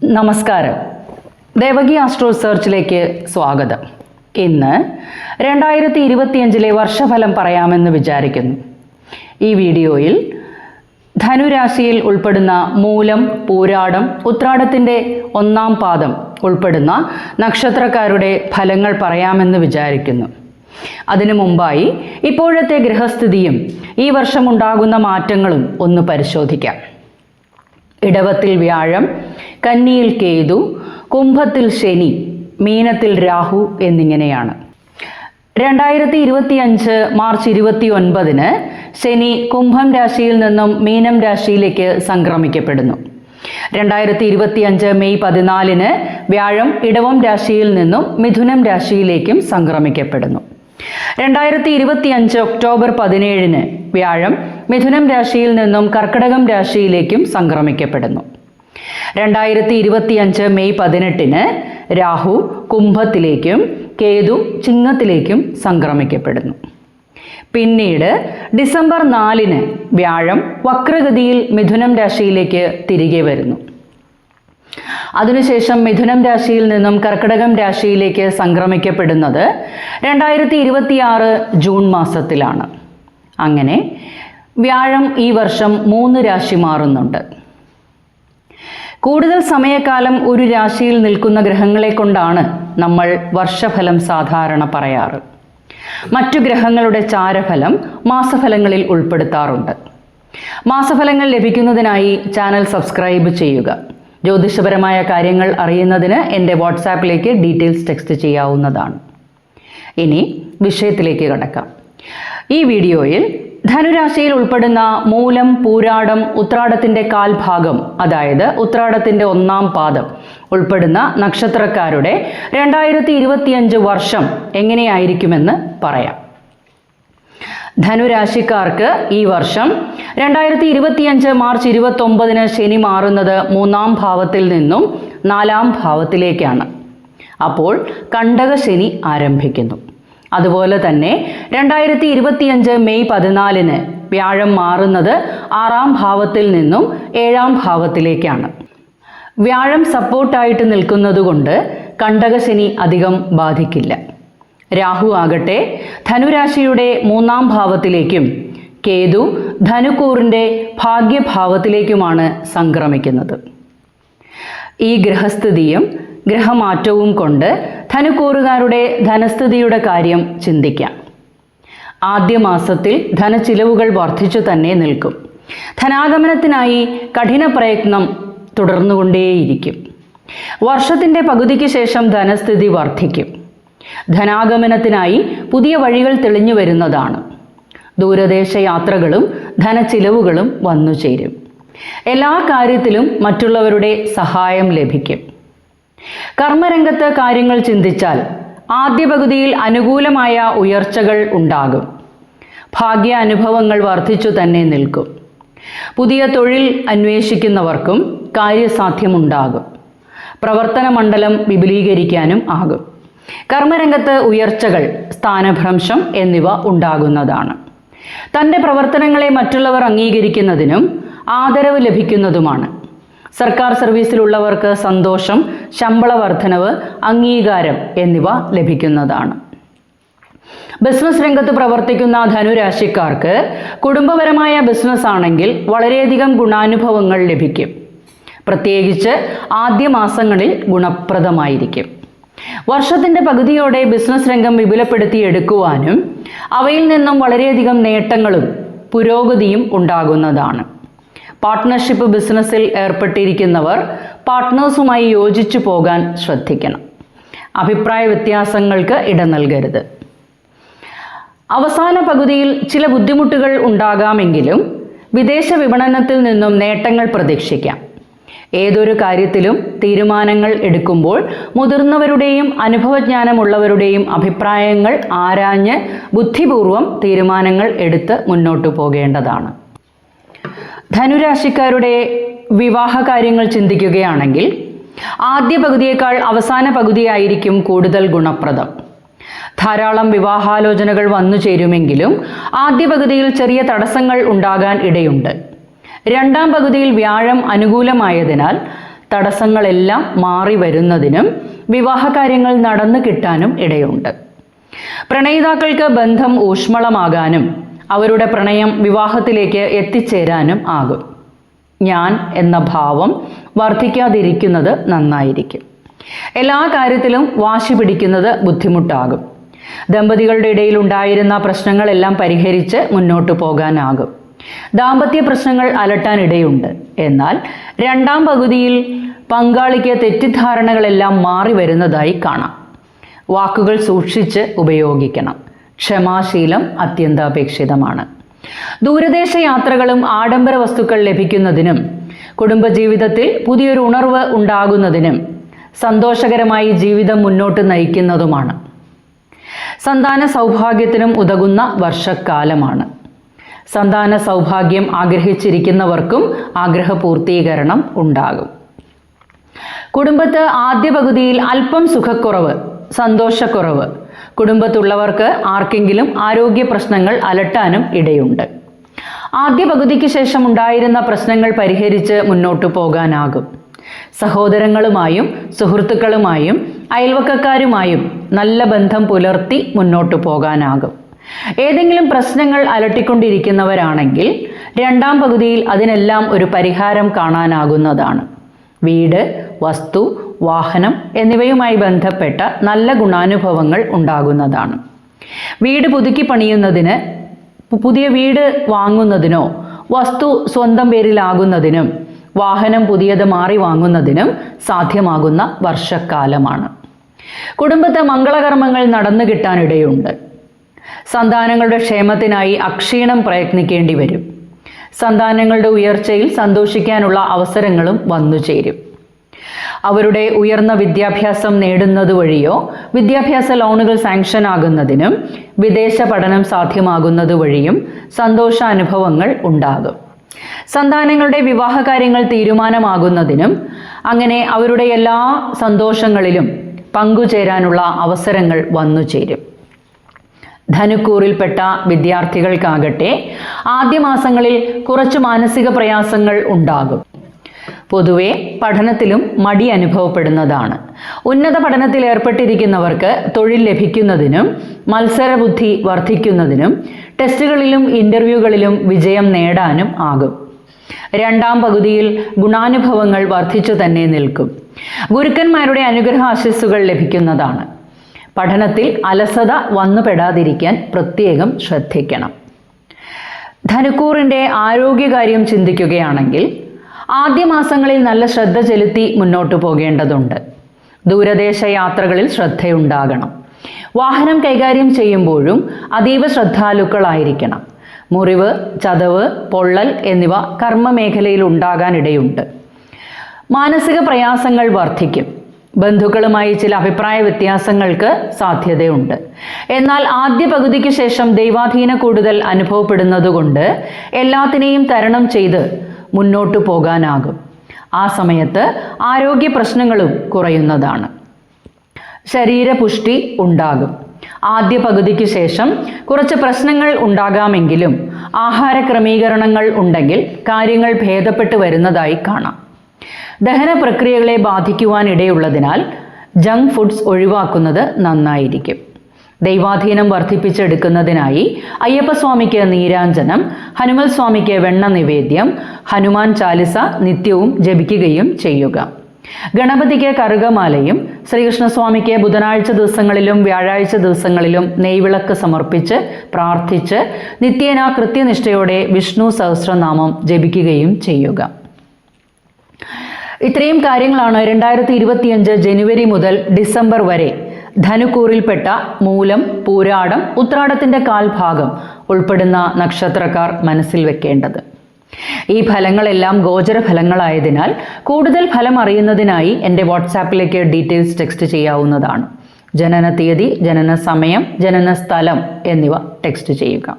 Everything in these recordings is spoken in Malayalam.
നമസ്കാരം. ദേവകി ആസ്ട്രോ സെർച്ചിലേക്ക് സ്വാഗതം. ഇന്ന് 2025 വർഷഫലം പറയാമെന്ന് വിചാരിക്കുന്നു. ഈ വീഡിയോയിൽ ധനുരാശിയിൽ ഉൾപ്പെടുന്ന മൂലം, പൂരാടം, ഉത്രാടത്തിൻ്റെ 1-ാം പാദം ഉൾപ്പെടുന്ന നക്ഷത്രക്കാരുടെ ഫലങ്ങൾ പറയാമെന്ന് വിചാരിക്കുന്നു. അതിനു മുമ്പായി ഇപ്പോഴത്തെ ഗ്രഹസ്ഥിതിയും ഈ വർഷമുണ്ടാകുന്ന മാറ്റങ്ങളും ഒന്ന് പരിശോധിക്കാം. ഇടവത്തിൽ വ്യാഴം, കന്നിയിൽ കേതു, കുംഭത്തിൽ ശനി, മീനത്തിൽ രാഹു എന്നിങ്ങനെയാണ്. 2025 മാർച്ച് 29 ശനി കുംഭം രാശിയിൽ നിന്നും മീനം രാശിയിലേക്ക് സംക്രമിക്കപ്പെടുന്നു. 2025 മെയ് 14 വ്യാഴം ഇടവം രാശിയിൽ നിന്നും മിഥുനം രാശിയിലേക്കും സംക്രമിക്കപ്പെടുന്നു. 2025 ഒക്ടോബർ 17 വ്യാഴം മിഥുനം രാശിയിൽ നിന്നും കർക്കിടകം രാശിയിലേക്കും സംക്രമിക്കപ്പെടുന്നു. 2025 മെയ് 18 രാഹു കുംഭത്തിലേക്കും കേതു ചിങ്ങത്തിലേക്കും സംക്രമിക്കപ്പെടുന്നു. പിന്നീട് ഡിസംബർ 4 വ്യാഴം വക്രഗതിയിൽ മിഥുനം രാശിയിലേക്ക് തിരികെ വരുന്നു. അതിനുശേഷം മിഥുനം രാശിയിൽ നിന്നും കർക്കിടകം രാശിയിലേക്ക് സംക്രമിക്കപ്പെടുന്നത് 2026 ജൂൺ മാസത്തിലാണ്. അങ്ങനെ വ്യാഴം ഈ വർഷം 3 രാശി മാറുന്നുണ്ട്. കൂടുതൽ സമയക്കാലം ഒരു രാശിയിൽ നിൽക്കുന്ന ഗ്രഹങ്ങളെ കൊണ്ടാണ് നമ്മൾ വർഷഫലം സാധാരണ പറയാറ്. മറ്റു ഗ്രഹങ്ങളുടെ ചാരഫലം മാസഫലങ്ങളിൽ ഉൾപ്പെടുത്താറുണ്ട്. മാസഫലങ്ങൾ ലഭിക്കുന്നതിനായി ചാനൽ സബ്സ്ക്രൈബ് ചെയ്യുക. ജ്യോതിഷപരമായ കാര്യങ്ങൾ അറിയുന്നതിന് എൻ്റെ വാട്സാപ്പിലേക്ക് ഡീറ്റെയിൽസ് ടെക്സ്റ്റ് ചെയ്യാവുന്നതാണ്. ഇനി വിഷയത്തിലേക്ക് കടക്കാം. ഈ വീഡിയോയിൽ ധനുരാശിയിൽ ഉൾപ്പെടുന്ന മൂലം, പൂരാടം, ഉത്രാടത്തിൻ്റെ കാൽഭാഗം, അതായത് ഉത്രാടത്തിൻ്റെ 1-ാം പാദം ഉൾപ്പെടുന്ന നക്ഷത്രക്കാരുടെ 2025 വർഷം എങ്ങനെയായിരിക്കുമെന്ന് പറയാം. ധനുരാശിക്കാർക്ക് ഈ വർഷം 2025 മാർച്ച് 29 ശനി മാറുന്നത് 3-ാം ഭാവത്തിൽ നിന്നും 4-ാം ഭാവത്തിലേക്കാണ്. അപ്പോൾ കണ്ടക ശനി ആരംഭിക്കുന്നു. അതുപോലെ തന്നെ 2025 മെയ് 14 വ്യാഴം മാറുന്നത് 6-ാം ഭാവത്തിൽ നിന്നും 7-ാം ഭാവത്തിലേക്കാണ്. വ്യാഴം സപ്പോർട്ടായിട്ട് നിൽക്കുന്നതുകൊണ്ട് കണ്ടകശനി അധികം ബാധിക്കില്ല. രാഹു ആകട്ടെ ധനുരാശിയുടെ 3-ാം ഭാവത്തിലേക്കും കേതു ധനുക്കൂറിൻ്റെ ഭാഗ്യഭാവത്തിലേക്കുമാണ് സംക്രമിക്കുന്നത്. ഈ ഗ്രഹസ്ഥിതിയും ഗ്രഹമാറ്റവും കൊണ്ട് ധനുക്കൂറുകാരുടെ ധനസ്ഥിതിയുടെ കാര്യം ചിന്തിക്കാം. ആദ്യ മാസത്തിൽ ധനച്ചിലവുകൾ വർദ്ധിച്ചു തന്നെ നിൽക്കും. ധനാഗമനത്തിനായി കഠിന പ്രയത്നം തുടർന്നുകൊണ്ടേയിരിക്കും. വർഷത്തിൻ്റെ പകുതിക്ക് ശേഷം ധനസ്ഥിതി വർദ്ധിക്കും. ധനാഗമനത്തിനായി പുതിയ വഴികൾ തെളിഞ്ഞു വരുന്നതാണ്. ദൂരദേശ യാത്രകളും ധനച്ചിലവുകളും വന്നു ചേരും. എല്ലാ കാര്യത്തിലും മറ്റുള്ളവരുടെ സഹായം ലഭിക്കും. കർമ്മരംഗത്ത് കാര്യങ്ങൾ ചിന്തിച്ചാൽ ആദ്യ പകുതിയിൽ അനുകൂലമായ ഉയർച്ചകൾ ഉണ്ടാകും. ഭാഗ്യ അനുഭവങ്ങൾ വർദ്ധിച്ചു തന്നെ നിൽക്കും. പുതിയ തൊഴിൽ അന്വേഷിക്കുന്നവർക്കും കാര്യസാധ്യമുണ്ടാകും. പ്രവർത്തന മണ്ഡലം വിപുലീകരിക്കാനും ആകും. കർമ്മരംഗത്ത് ഉയർച്ചകൾ, സ്ഥാനഭ്രംശം എന്നിവ ഉണ്ടാകുന്നതാണ്. തൻ്റെ പ്രവർത്തനങ്ങളെ മറ്റുള്ളവർ അംഗീകരിക്കുന്നതിനും ആദരവ് ലഭിക്കുന്നതുമാണ്. സർക്കാർ സർവീസിലുള്ളവർക്ക് സന്തോഷം, ശമ്പള വർധനവ്, അംഗീകാരം എന്നിവ ലഭിക്കുന്നതാണ്. ബിസിനസ് രംഗത്ത് പ്രവർത്തിക്കുന്ന ധനുരാശിക്കാർക്ക് കുടുംബപരമായ ബിസിനസ് ആണെങ്കിൽ വളരെയധികം ഗുണാനുഭവങ്ങൾ ലഭിക്കും. പ്രത്യേകിച്ച് ആദ്യ മാസങ്ങളിൽ ഗുണപ്രദമായിരിക്കും. വർഷത്തിൻ്റെ പകുതിയോടെ ബിസിനസ് രംഗം വിപുലപ്പെടുത്തിയെടുക്കുവാനും അവയിൽ നിന്നും വളരെയധികം നേട്ടങ്ങളും പുരോഗതിയും ഉണ്ടാകുന്നതാണ്. പാർട്ട്ണർഷിപ്പ് ബിസിനസ്സിൽ ഏർപ്പെട്ടിരിക്കുന്നവർ പാർട്ട്നേഴ്സുമായി യോജിച്ചു പോകാൻ ശ്രദ്ധിക്കണം. അഭിപ്രായ വ്യത്യാസങ്ങൾക്ക് ഇട നൽകരുത്. അവസാന പകുതിയിൽ ചില ബുദ്ധിമുട്ടുകൾ ഉണ്ടാകാമെങ്കിലും വിദേശ വിപണനത്തിൽ നിന്നും നേട്ടങ്ങൾ പ്രതീക്ഷിക്കാം. ഏതൊരു കാര്യത്തിലും തീരുമാനങ്ങൾ എടുക്കുമ്പോൾ മുതിർന്നവരുടെയും അനുഭവജ്ഞാനമുള്ളവരുടെയും അഭിപ്രായങ്ങൾ ആരാഞ്ഞ് ബുദ്ധിപൂർവം തീരുമാനങ്ങൾ എടുത്ത് മുന്നോട്ടു പോകേണ്ടതാണ്. ധനുരാശിക്കാരുടെ വിവാഹ കാര്യങ്ങൾ ചിന്തിക്കുകയാണെങ്കിൽ ആദ്യ പകുതിയേക്കാൾ അവസാന പകുതിയായിരിക്കും കൂടുതൽ ഗുണപ്രദം. ധാരാളം വിവാഹാലോചനകൾ വന്നു ചേരുമെങ്കിലും ആദ്യ പകുതിയിൽ ചെറിയ തടസ്സങ്ങൾ ഉണ്ടാകാൻ ഇടയുണ്ട്. രണ്ടാം പകുതിയിൽ വ്യാഴം അനുകൂലമായതിനാൽ തടസ്സങ്ങളെല്ലാം മാറി വരുന്നതിനും വിവാഹകാര്യങ്ങൾ നടന്നു കിട്ടാനും ഇടയുണ്ട്. പ്രണയിതാക്കൾക്ക് ബന്ധം ഊഷ്മളമാകാനും അവരുടെ പ്രണയം വിവാഹത്തിലേക്ക് എത്തിച്ചേരാനും ആകും. ഞാൻ എന്ന ഭാവം വർദ്ധിക്കാതിരിക്കുന്നത് നന്നായിരിക്കും. എല്ലാ കാര്യത്തിലും വാശി പിടിക്കുന്നത് ബുദ്ധിമുട്ടാകും. ദമ്പതികളുടെ ഇടയിൽ ഉണ്ടായിരുന്ന പ്രശ്നങ്ങളെല്ലാം പരിഹരിച്ച് മുന്നോട്ടു പോകാനാകും. ദാമ്പത്യ പ്രശ്നങ്ങൾ അലട്ടാനിടയുണ്ട്. എന്നാൽ രണ്ടാം പകുതിയിൽ പങ്കാളിക്ക് തെറ്റിദ്ധാരണകളെല്ലാം മാറി വരുന്നതായി കാണാം. വാക്കുകൾ സൂക്ഷിച്ച് ഉപയോഗിക്കണം. ക്ഷമാശീലം അത്യന്താപേക്ഷിതമാണ്. ദൂരദേശ യാത്രകളും ആഡംബര വസ്തുക്കൾ ലഭിക്കുന്നതിനും കുടുംബജീവിതത്തിൽ പുതിയൊരു ഉണർവ് ഉണ്ടാകുന്നതിനും സന്തോഷകരമായി ജീവിതം മുന്നോട്ട് നയിക്കുന്നതുമാണ്. സന്താന സൗഭാഗ്യത്തിനും ഉതകുന്ന വർഷക്കാലമാണ്. സന്താന സൗഭാഗ്യം ആഗ്രഹിച്ചിരിക്കുന്നവർക്കും ആഗ്രഹപൂർത്തീകരണം ഉണ്ടാകും. കുടുംബത്ത് ആദ്യ പകുതിയിൽ അല്പം സുഖക്കുറവ്, സന്തോഷക്കുറവ്, കുടുംബത്തുള്ളവർക്ക് ആർക്കെങ്കിലും ആരോഗ്യ പ്രശ്നങ്ങൾ അലട്ടാനും ഇടയുണ്ട്. ആദ്യ പകുതിക്ക് ശേഷം ഉണ്ടായിരുന്ന പ്രശ്നങ്ങൾ പരിഹരിച്ച് മുന്നോട്ടു പോകാനാകും. സഹോദരങ്ങളുമായും സുഹൃത്തുക്കളുമായും അയൽവക്കക്കാരുമായും നല്ല ബന്ധം പുലർത്തി മുന്നോട്ടു പോകാനാകും. ഏതെങ്കിലും പ്രശ്നങ്ങൾ അലട്ടിക്കൊണ്ടിരിക്കുന്നവരാണെങ്കിൽ രണ്ടാം പകുതിയിൽ അതിനെല്ലാം ഒരു പരിഹാരം കാണാനാകുന്നതാണ്. വീട്, വസ്തു, വാഹനം എന്നിവയുമായി ബന്ധപ്പെട്ട നല്ല ഗുണാനുഭവങ്ങൾ ഉണ്ടാകുന്നതാണ്. വീട് പുതുക്കി പണിയുന്നതിന്, പുതിയ വീട് വാങ്ങുന്നതിനോ വസ്തു സ്വന്തം പേരിലാകുന്നതിനും വാഹനം പുതിയത് മാറി വാങ്ങുന്നതിനും സാധ്യമാകുന്ന വർഷക്കാലമാണ്. കുടുംബത്തെ മംഗളകർമ്മങ്ങൾ നടന്നു കിട്ടാനിടയുണ്ട്. സന്താനങ്ങളുടെ ക്ഷേമത്തിനായി അക്ഷീണം പ്രയത്നിക്കേണ്ടി വരും. സന്താനങ്ങളുടെ ഉയർച്ചയിൽ സന്തോഷിക്കാനുള്ള അവസരങ്ങളും വന്നു ചേരും. അവരുടെ ഉയർന്ന വിദ്യാഭ്യാസം നേടുന്നത് വഴിയോ വിദ്യാഭ്യാസ ലോണുകൾ സാങ്ഷൻ ആകുന്നതിനും വിദേശ പഠനം സാധ്യമാകുന്നത് വഴിയും സന്തോഷാനുഭവങ്ങൾ ഉണ്ടാകും. സന്താനങ്ങളുടെ വിവാഹകാര്യങ്ങൾ തീരുമാനമാകുന്നതിനും അങ്ങനെ അവരുടെ എല്ലാ സന്തോഷങ്ങളിലും പങ്കുചേരാനുള്ള അവസരങ്ങൾ വന്നു ചേരും. ധനുക്കൂറിൽപ്പെട്ട വിദ്യാർത്ഥികൾക്കാകട്ടെ ആദ്യ മാസങ്ങളിൽ കുറച്ച് മാനസിക പ്രയാസങ്ങൾ ഉണ്ടാകും. പൊതുവെ പഠനത്തിലും മടി അനുഭവപ്പെടുന്നതാണ്. ഉന്നത പഠനത്തിൽ ഏർപ്പെട്ടിരിക്കുന്നവർക്ക് തൊഴിൽ ലഭിക്കുന്നതിനും മത്സരബുദ്ധി വർദ്ധിക്കുന്നതിനും ടെസ്റ്റുകളിലും ഇൻ്റർവ്യൂകളിലും വിജയം നേടാനും ആകും. രണ്ടാം പകുതിയിൽ ഗുണാനുഭവങ്ങൾ വർദ്ധിച്ചു തന്നെ നിൽക്കും. ഗുരുക്കന്മാരുടെ അനുഗ്രഹാശിസ്സുകൾ ലഭിക്കുന്നതാണ്. പഠനത്തിൽ അലസത വന്നുപെടാതിരിക്കാൻ പ്രത്യേകം ശ്രദ്ധിക്കണം. ധനുക്കൂറിൻ്റെ ആരോഗ്യകാര്യം ചിന്തിക്കുകയാണെങ്കിൽ ആദ്യ മാസങ്ങളിൽ നല്ല ശ്രദ്ധ ചെലുത്തി മുന്നോട്ടു പോകേണ്ടതുണ്ട്. ദൂരദേശ യാത്രകളിൽ ശ്രദ്ധയുണ്ടാകണം. വാഹനം കൈകാര്യം ചെയ്യുമ്പോഴും അതീവ ശ്രദ്ധാലുക്കളായിരിക്കണം. മുറിവ്, ചതവ്, പൊള്ളൽ എന്നിവ കർമ്മമേഖലയിൽ ഉണ്ടാകാനിടയുണ്ട്. മാനസിക പ്രയാസങ്ങൾ വർദ്ധിക്കും. ബന്ധുക്കളുമായി ചില അഭിപ്രായ വ്യത്യാസങ്ങൾക്ക് സാധ്യതയുണ്ട്. എന്നാൽ ആദ്യ പകുതിക്ക് ശേഷം ദൈവാധീന കൂടുതൽ അനുഭവപ്പെടുന്നതുകൊണ്ട് എല്ലാത്തിനെയും തരണം ചെയ്ത് മുന്നോട്ടു പോകാനാകും. ആ സമയത്ത് ആരോഗ്യ പ്രശ്നങ്ങളും കുറയുന്നതാണ്. ശരീരപുഷ്ടി ഉണ്ടാകും. ആദ്യ പകുതിക്ക് ശേഷം കുറച്ച് പ്രശ്നങ്ങൾ ഉണ്ടാകാമെങ്കിലും ആഹാര ക്രമീകരണങ്ങൾ ഉണ്ടെങ്കിൽ കാര്യങ്ങൾ ഭേദപ്പെട്ടു വരുന്നതായി കാണാം. ദഹന പ്രക്രിയകളെ ബാധിക്കുവാനിടയുള്ളതിനാൽ ജങ്ക് ഫുഡ്സ് ഒഴിവാക്കുന്നത് നന്നായിരിക്കും. ദൈവാധീനം വർദ്ധിപ്പിച്ചെടുക്കുന്നതിനായി അയ്യപ്പസ്വാമിക്ക് നീരാഞ്ജനം, ഹനുമൽ സ്വാമിക്ക് വെണ്ണ നിവേദ്യം, ഹനുമാൻ ചാലിസ നിത്യവും ജപിക്കുകയും ചെയ്യുക. ഗണപതിക്ക് കറുകമാലയും ശ്രീകൃഷ്ണസ്വാമിക്ക് ബുധനാഴ്ച ദിവസങ്ങളിലും വ്യാഴാഴ്ച ദിവസങ്ങളിലും നെയ്വിളക്ക് സമർപ്പിച്ച് പ്രാർത്ഥിച്ച് നിത്യേന കൃത്യനിഷ്ഠയോടെ വിഷ്ണു സഹസ്രനാമം ജപിക്കുകയും ചെയ്യുക. ഇത്രയും കാര്യങ്ങളാണ് 2025 ജനുവരി മുതൽ ഡിസംബർ വരെ ധനുക്കൂറിൽപ്പെട്ട മൂലം, പൂരാടം, ഉത്രാടത്തിൻ്റെ കാൽഭാഗം ഉൾപ്പെടുന്ന നക്ഷത്രക്കാർ മനസ്സിൽ വെക്കേണ്ടത്. ഈ ഫലങ്ങളെല്ലാം ഗോചര ഫലങ്ങളായതിനാൽ കൂടുതൽ ഫലം അറിയുന്നതിനായി എൻ്റെ വാട്സാപ്പിലേക്ക് ഡീറ്റെയിൽസ് ടെക്സ്റ്റ് ചെയ്യാവുന്നതാണ്. ജനന തീയതി, ജനന സമയം, ജനന സ്ഥലം എന്നിവ ടെക്സ്റ്റ് ചെയ്യുക.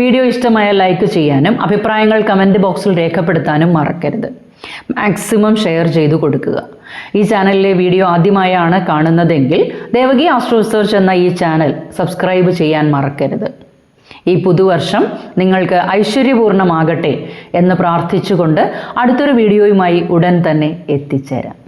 വീഡിയോ ഇഷ്ടമായ ലൈക്ക് ചെയ്യാനും അഭിപ്രായങ്ങൾ കമൻറ്റ് ബോക്സിൽ രേഖപ്പെടുത്താനും മറക്കരുത്. മാക്സിമം ഷെയർ ചെയ്തു കൊടുക്കുക. ഈ ചാനലിലെ വീഡിയോ ആദ്യമായാണ് കാണുന്നതെങ്കിൽ ദേവകി ആസ്ട്രോ റിസർച്ച് എന്ന ഈ ചാനൽ സബ്സ്ക്രൈബ് ചെയ്യാൻ മറക്കരുത്. ഈ പുതുവർഷം നിങ്ങൾക്ക് ഐശ്വര്യപൂർണ്ണമാകട്ടെ എന്ന് പ്രാർത്ഥിച്ചുകൊണ്ട് അടുത്തൊരു വീഡിയോയുമായി ഉടൻ തന്നെ എത്തിച്ചേരാം.